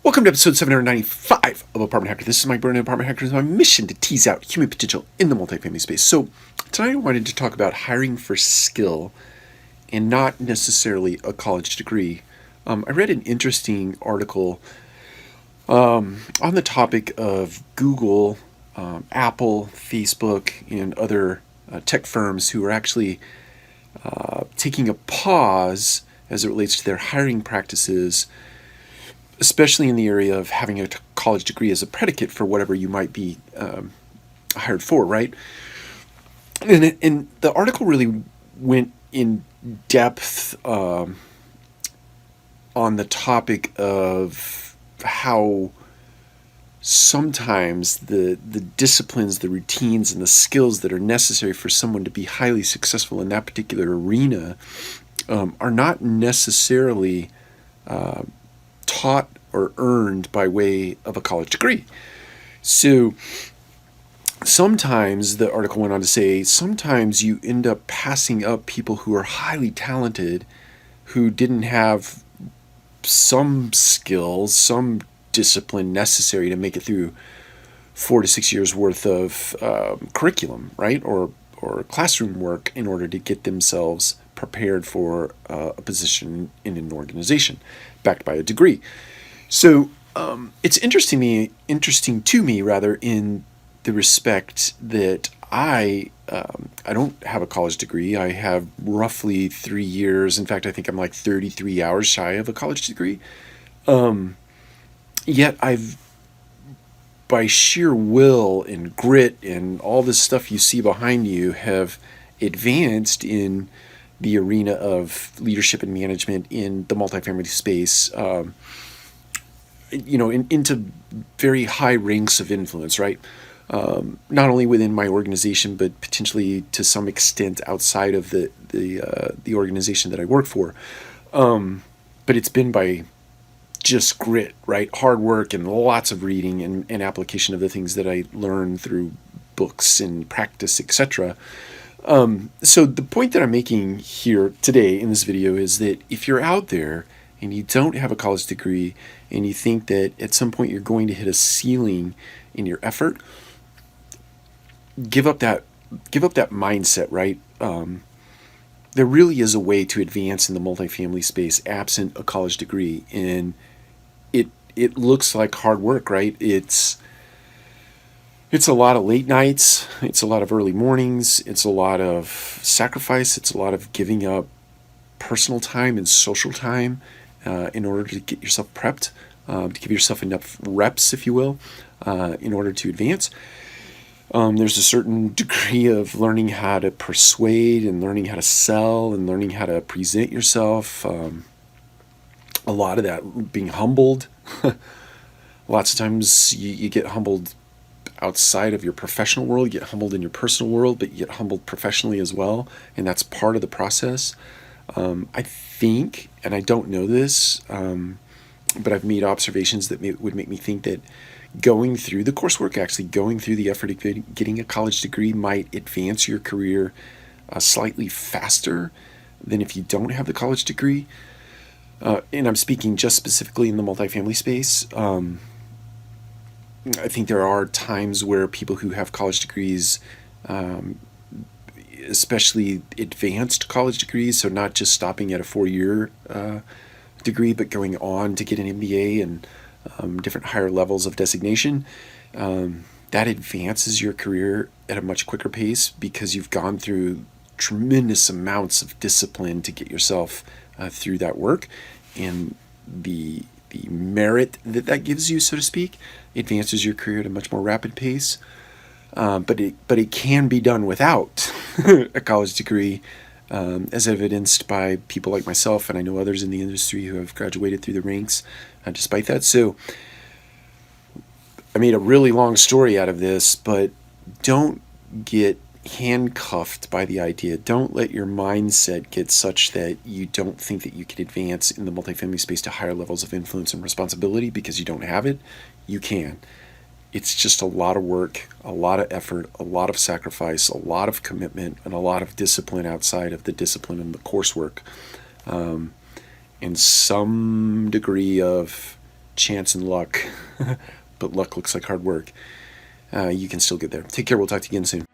Welcome to episode 795 of Apartment Hacker. This is Mike Burnett, Apartment Hacker. It's my mission to tease out human potential in the multifamily space. So tonight I wanted to talk about hiring for skill and not necessarily a college degree. I read an interesting article on the topic of Google, Apple, Facebook, and other tech firms who are actually taking a pause as it relates to their hiring practices, especially in the area of having a college degree as a predicate for whatever you might be hired for, right? And the article really went in depth on the topic of how sometimes the disciplines, the routines, and the skills that are necessary for someone to be highly successful in that particular arena are not necessarily taught or earned by way of a college degree. So sometimes, the article went on to say, sometimes you end up passing up people who are highly talented, who didn't have some skills, some discipline necessary to make it through 4 to 6 years worth of curriculum, right? Or classroom work in order to get themselves prepared for a position in an organization backed by a degree. So it's interesting to me in the respect that I don't have a college degree. I have roughly 3 years. In fact, I think I'm like 33 hours shy of a college degree. Yet I've, by sheer will and grit and all this stuff you see behind you, have advanced in the arena of leadership and management in the multifamily space, into very high ranks of influence, right? Not only within my organization, but potentially to some extent outside of the organization that I work for. But it's been by just grit, right? Hard work and lots of reading and application of the things that I learned through books and practice, etc. So the point that I'm making here today in this video is that if you're out there and you don't have a college degree and you think that at some point you're going to hit a ceiling in your effort, give up that mindset, right? There really is a way to advance in the multifamily space absent a college degree, and it looks like hard work, right? It's a lot of late nights, it's a lot of early mornings, it's a lot of sacrifice, it's a lot of giving up personal time and social time in order to get yourself prepped, to give yourself enough reps, if you will, in order to advance. There's a certain degree of learning how to persuade and learning how to sell and learning how to present yourself. A lot of that being humbled. Lots of times you get humbled outside of your professional world, you get humbled in your personal world, but you get humbled professionally as well, and that's part of the process. I think, and I don't know this, but I've made observations that would make me think that going through the coursework, actually going through the effort of getting a college degree, might advance your career slightly faster than if you don't have the college degree. And I'm speaking just specifically in the multifamily space. I think there are times where people who have college degrees, especially advanced college degrees, so not just stopping at a 4-year degree, but going on to get an MBA and different higher levels of designation, that advances your career at a much quicker pace because you've gone through tremendous amounts of discipline to get yourself through that work, and the merit that gives you, so to speak, advances your career at a much more rapid pace. But it can be done without a college degree, as evidenced by people like myself, and I know others in the industry who have graduated through the ranks despite that. So I made a really long story out of this, but don't get handcuffed by the idea. Don't let your mindset get such that you don't think that you can advance in the multifamily space to higher levels of influence and responsibility because you don't have it. You can. It's just a lot of work, a lot of effort, a lot of sacrifice, a lot of commitment, and a lot of discipline outside of the discipline and the coursework. And some degree of chance and luck, but luck looks like hard work, you can still get there. Take care. We'll talk to you again soon.